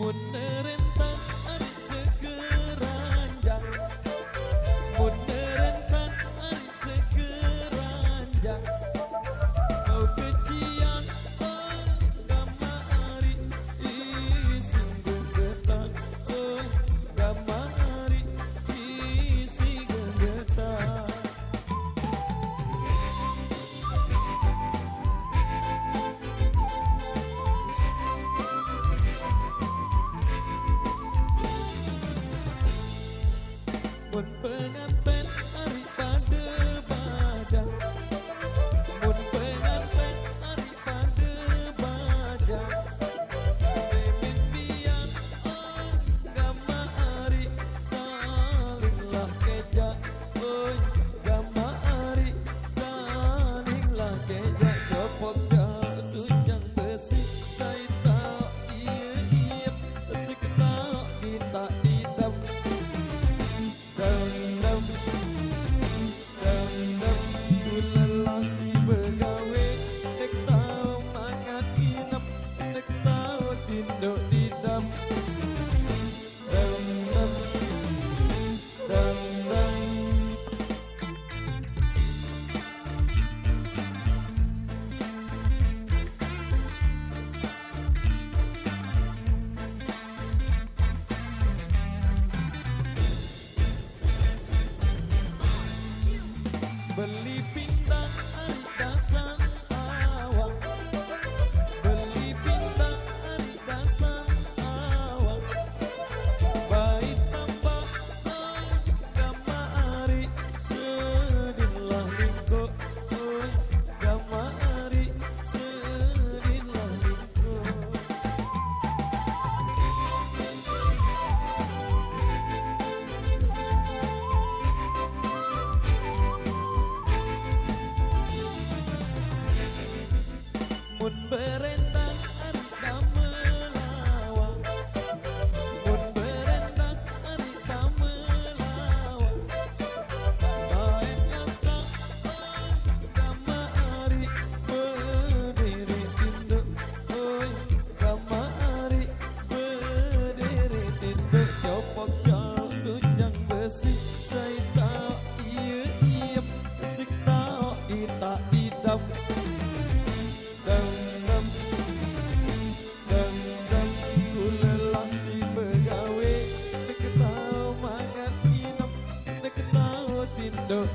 Menerentang adik sekeranjang, menerentang adik sekeranjang. Kau kecian gama ari singgung getah, gama ari singgung getah. Mun penganten ari pada bajang, mun penganten ari pada bajang. Demin biang gama ari salinglah keja, gama ari salinglah keja. Copot jadujang besi saita iya seketau kita idam. Dendam, dendam, kulelah si begawe, nek tau mangat inap, nek tau tinduk didam. Dendam, dendam. Beli pindang ari dasang awak, beli pindang ari dasang awak. Baik tambah gama ari sedinlah lingko, gama ari sedinlah lingko. Mun berendang anda melawang, mun berendang anda melawang. Baik rasa gama ari berdiri tinduk, gama ari berdiri tinduk. Copok jadujang besi saita iya sik tau ita idam. Dendam, dendam, kulelah si begawe, nek tau mangat inap, nek tau tinduk.